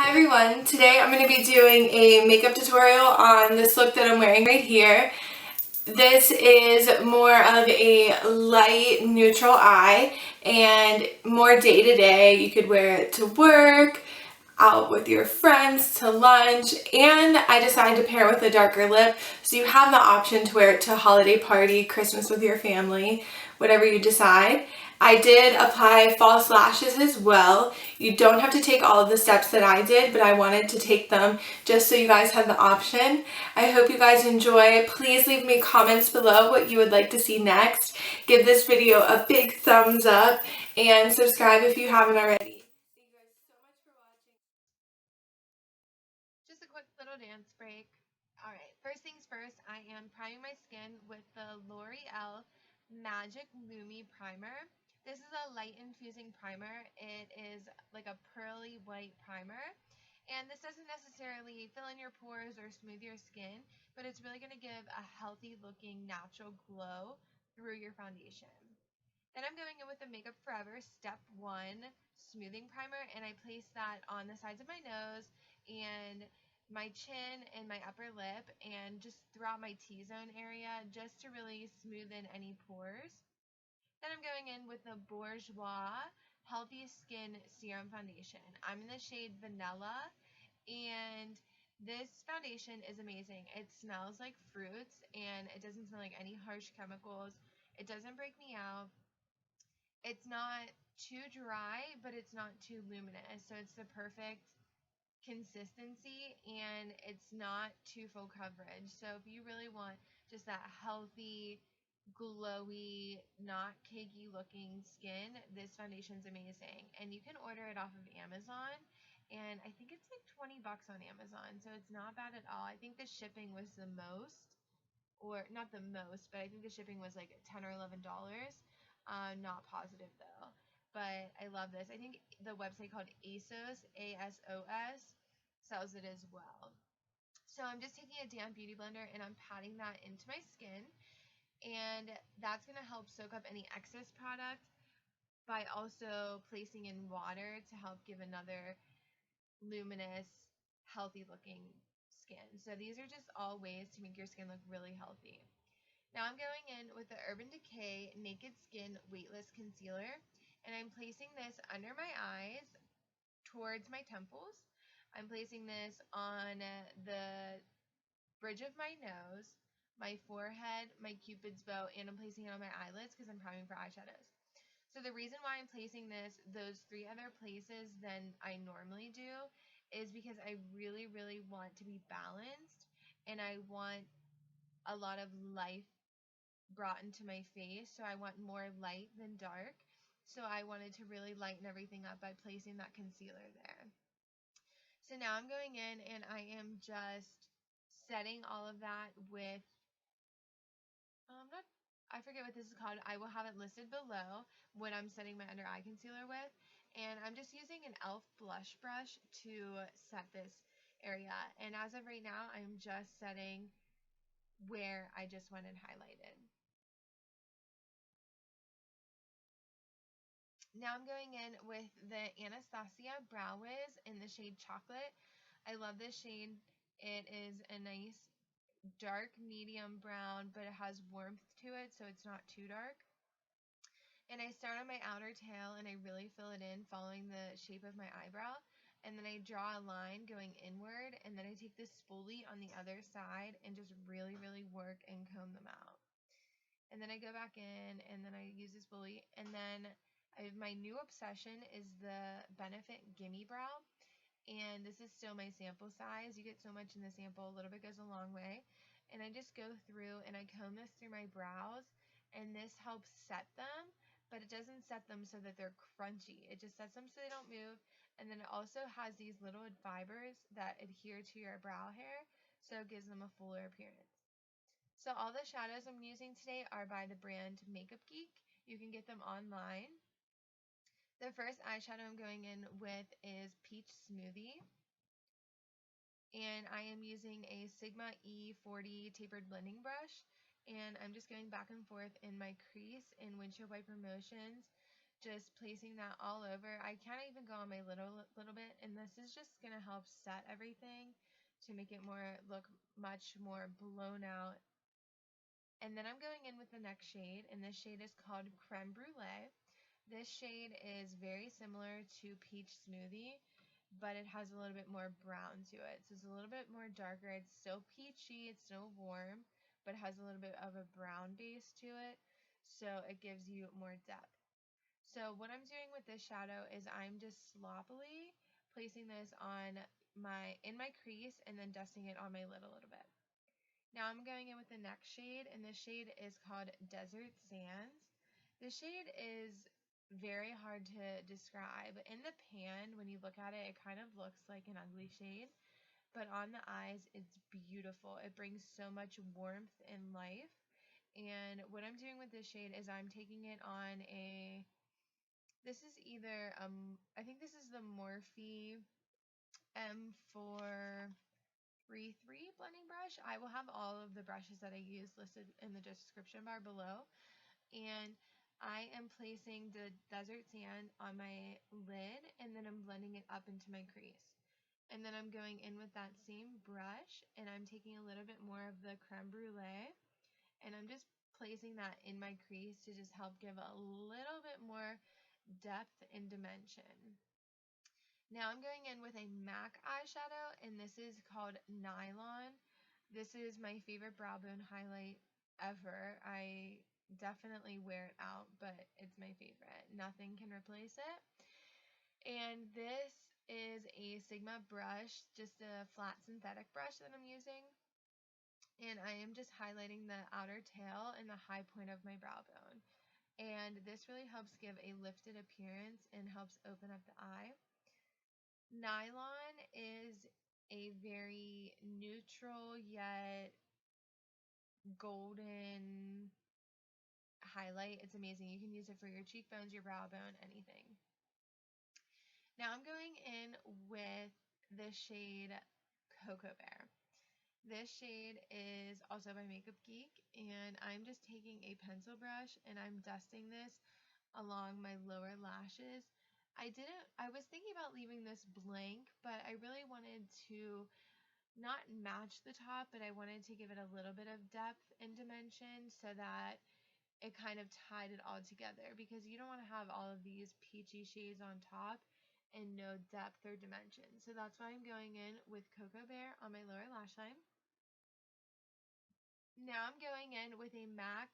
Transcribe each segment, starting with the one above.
Hi everyone, today I'm going to be doing a makeup tutorial on this look that I'm wearing right here. This is more of a light neutral eye and more day to day. You could wear it to work, out with your friends, to lunch, and I decided to pair with a darker lip so you have the option to wear it to a holiday party, Christmas with your family, whatever you decide. I did apply false lashes as well. You don't have to take all of the steps that I did, but I wanted to take them just so you guys have the option. I hope you guys enjoy. Please leave me comments below what you would like to see next. Give this video a big thumbs up and subscribe if you haven't already. Thank you guys so much for watching. Just a quick little dance break. Alright, first things first, I am priming my skin with the L'Oreal Magic Lumi Primer. This is a light infusing primer. It is like a pearly white primer. And this doesn't necessarily fill in your pores or smooth your skin, but it's really going to give a healthy looking natural glow through your foundation. Then I'm going in with the Makeup Forever Step 1 Smoothing Primer, and I place that on the sides of my nose and my chin and my upper lip and just throughout my T-zone area just to really smoothen any pores. Then I'm going in with the Bourjois Healthy Skin Serum Foundation. I'm in the shade Vanilla, and this foundation is amazing. It smells like fruits, and it doesn't smell like any harsh chemicals. It doesn't break me out. It's not too dry, but it's not too luminous. So it's the perfect consistency, and it's not too full coverage. So if you really want just that healthy, glowy, not cakey looking skin, this foundation's amazing. And you can order it off of Amazon. And I think it's like 20 bucks on Amazon. So it's not bad at all. I think the shipping was the most, or not the most, but I think the shipping was like $10 or $11. Not positive though. But I love this. I think the website called ASOS, ASOS, sells it as well. So I'm just taking a damp beauty blender and I'm patting that into my skin. And that's going to help soak up any excess product by also placing in water to help give another luminous, healthy looking skin. So these are just all ways to make your skin look really healthy. Now I'm going in with the Urban Decay Naked Skin Weightless Concealer, and I'm placing this under my eyes towards my temples. I'm placing this on the bridge of my nose, my forehead, my cupid's bow, and I'm placing it on my eyelids because I'm priming for eyeshadows. So the reason why I'm placing this those three other places than I normally do is because I really, really want to be balanced, and I want a lot of life brought into my face, so I want more light than dark. So I wanted to really lighten everything up by placing that concealer there. So now I'm going in and I am just setting all of that with, not, I forget what this is called. I will have it listed below what I'm setting my under eye concealer with. And I'm just using an e.l.f. blush brush to set this area. And as of right now, I'm just setting where I just went and highlighted. Now I'm going in with the Anastasia Brow Wiz in the shade Chocolate. I love this shade. It is a nice dark medium brown, but it has warmth to it, so it's not too dark. And I start on my outer tail and I really fill it in following the shape of my eyebrow. And then I draw a line going inward, and then I take this spoolie on the other side and just really, really work and comb them out. And then I go back in and then I use this spoolie, and then my new obsession is the Benefit Gimme Brow, and this is still my sample size. You get so much in the sample, a little bit goes a long way. And I just go through and I comb this through my brows, and this helps set them, but it doesn't set them so that they're crunchy. It just sets them so they don't move, and then it also has these little fibers that adhere to your brow hair, so it gives them a fuller appearance. So all the shadows I'm using today are by the brand Makeup Geek. You can get them online. The first eyeshadow I'm going in with is Peach Smoothie. And I am using a Sigma E40 tapered blending brush. And I'm just going back and forth in my crease in windshield wiper motions just placing that all over. I can't even go on my little bit, and this is just going to help set everything to make it look much more blown out. And then I'm going in with the next shade, and this shade is called Creme Brulee. This shade is very similar to Peach Smoothie, but it has a little bit more brown to it. So it's a little bit more darker. It's still peachy, it's still warm, but it has a little bit of a brown base to it, so it gives you more depth. So what I'm doing with this shadow is I'm just sloppily placing this on in my crease and then dusting it on my lid a little bit. Now I'm going in with the next shade, and this shade is called Desert Sands. This shade is very hard to describe. In the pan, when you look at it, it kind of looks like an ugly shade, but on the eyes, it's beautiful. It brings so much warmth and life. And what I'm doing with this shade is I'm taking it on this is either, I think this is the Morphe M433 blending brush. I will have all of the brushes that I use listed in the description bar below. And I am placing the Desert Sand on my lid, and then I'm blending it up into my crease. And then I'm going in with that same brush, and I'm taking a little bit more of the Creme Brulee, and I'm just placing that in my crease to just help give a little bit more depth and dimension. Now I'm going in with a MAC eyeshadow, and this is called Nylon. This is my favorite brow bone highlight ever. I definitely wear it out, but it's my favorite. Nothing can replace it. And this is a Sigma brush, just a flat synthetic brush that I'm using. And I am just highlighting the outer tail and the high point of my brow bone. And this really helps give a lifted appearance and helps open up the eye. Nylon is a very neutral yet golden highlight. It's amazing. You can use it for your cheekbones, your brow bone, anything. Now I'm going in with the shade Cocoa Bear. This shade is also by Makeup Geek, and I'm just taking a pencil brush and I'm dusting this along my lower lashes. I was thinking about leaving this blank, but I really wanted to not match the top, but I wanted to give it a little bit of depth and dimension so that it kind of tied it all together, because you don't want to have all of these peachy shades on top and no depth or dimension. So that's why I'm going in with Cocoa Bear on my lower lash line. Now I'm going in with a MAC.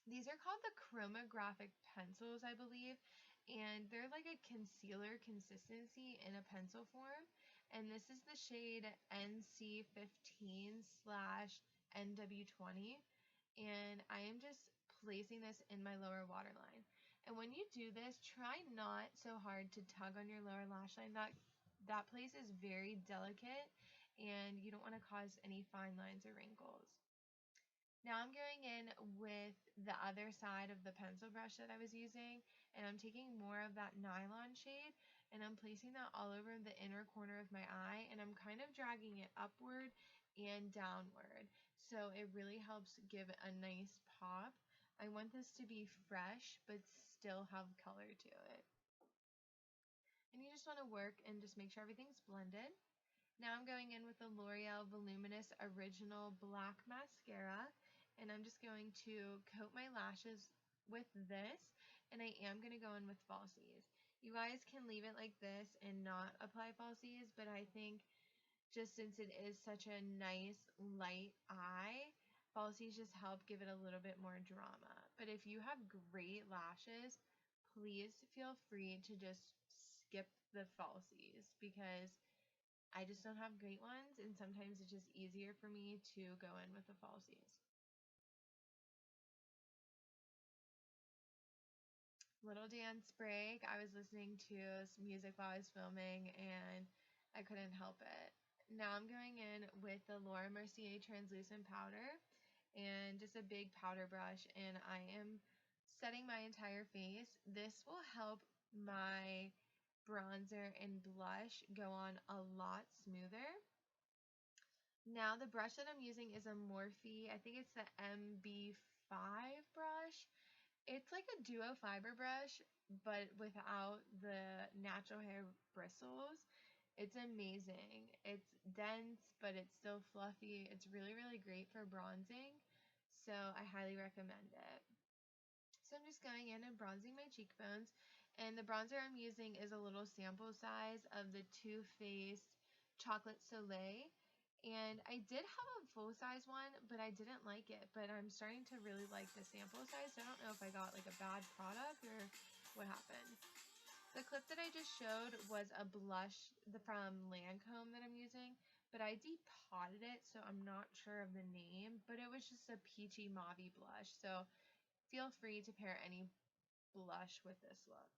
These are called the cromographic pencils, I believe, and they're like a concealer consistency in a pencil form. And this is the shade NC15/NW20. And I am just placing this in my lower waterline. And when you do this, try not so hard to tug on your lower lash line. That place is very delicate, and you don't want to cause any fine lines or wrinkles. Now I'm going in with the other side of the pencil brush that I was using, and I'm taking more of that Nylon shade, and I'm placing that all over the inner corner of my eye, and I'm kind of dragging it upward and downward, so it really helps give a nice pop. I want this to be fresh, but still have color to it. And you just want to work and just make sure everything's blended. Now I'm going in with the L'Oreal Voluminous Original Black Mascara, and I'm just going to coat my lashes with this, and I am going to go in with falsies. You guys can leave it like this and not apply falsies, but I think just since it is such a nice light eye, falsies just help give it a little bit more drama. But if you have great lashes, please feel free to just skip the falsies, because I just don't have great ones, and sometimes it's just easier for me to go in with the falsies. Little dance break. I was listening to some music while I was filming, and I couldn't help it. Now I'm going in with the Laura Mercier translucent powder and just a big powder brush, and I am setting my entire face. This will help my bronzer and blush go on a lot smoother. Now the brush that I'm using is a Morphe, I think it's the MB5 brush, It's like a duo fiber brush, but without the natural hair bristles. It's amazing. It's dense, but it's still fluffy. It's really, really great for bronzing. So I highly recommend it. So I'm just going in and bronzing my cheekbones. And the bronzer I'm using is a little sample size of the Too Faced Chocolate Soleil. And I did have a full size one, but I didn't like it. But I'm starting to really like the sample size. So I don't know if I got like a bad product or what happened. The clip that I just showed was a blush from Lancome that I'm using, but I depotted it, so I'm not sure of the name, but it was just a peachy mauve blush. So feel free to pair any blush with this look.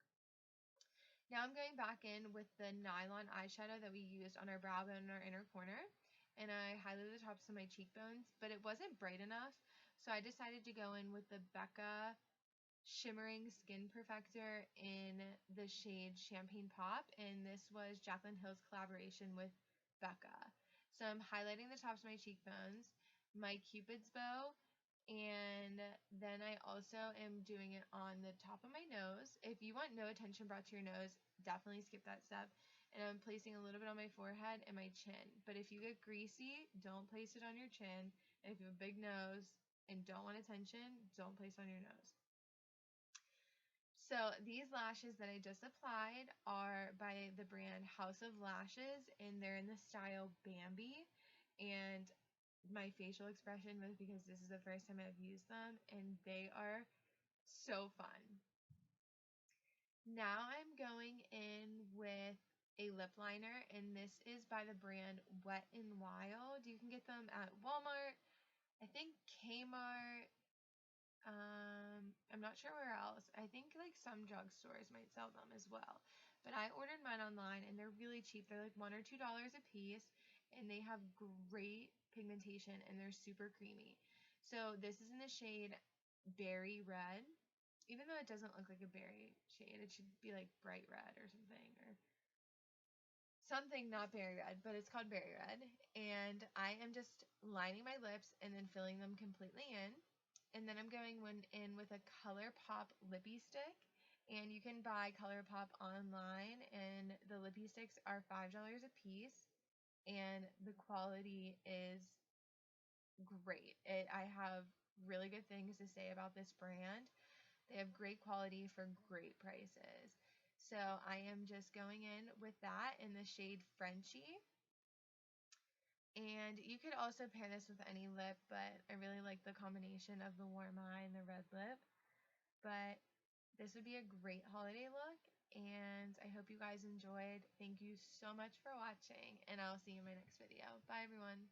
Now I'm going back in with the nylon eyeshadow that we used on our brow bone and our inner corner, and I highlighted the tops of my cheekbones, but it wasn't bright enough, so I decided to go in with the Becca shimmering skin perfector in the shade Champagne Pop, and this was Jaclyn Hill's collaboration with Becca. So I'm highlighting the tops of my cheekbones, my cupid's bow, and then I also am doing it on the top of my nose. If you want no attention brought to your nose, definitely skip that step. And I'm placing a little bit on my forehead and my chin. But if you get greasy, don't place it on your chin. And if you have a big nose and don't want attention, don't place it on your nose. So these lashes that I just applied are by the brand House of Lashes, and they're in the style Bambi. And my facial expression was because this is the first time I've used them, and they are so fun. Now I'm going in with a lip liner, and this is by the brand Wet n Wild. You can get them at Walmart, I think Kmart, I'm not sure where else. I think like some drugstores might sell them as well. But I ordered mine online and they're really cheap. They're like $1 or $2 a piece, and they have great pigmentation and they're super creamy. So this is in the shade Berry Red. Even though it doesn't look like a berry shade, it should be like bright red or something, or something not berry red, but it's called berry red. And I am just lining my lips and then filling them completely in. And then I'm going in with a ColourPop lippie stick. And you can buy ColourPop online, and the lippie sticks are $5 a piece. And the quality is great. I have really good things to say about this brand. They have great quality for great prices. So I am just going in with that in the shade Frenchie. And you could also pair this with any lip, but I really like the combination of the warm eye and the red lip. But this would be a great holiday look, and I hope you guys enjoyed. Thank you so much for watching, and I'll see you in my next video. Bye, everyone.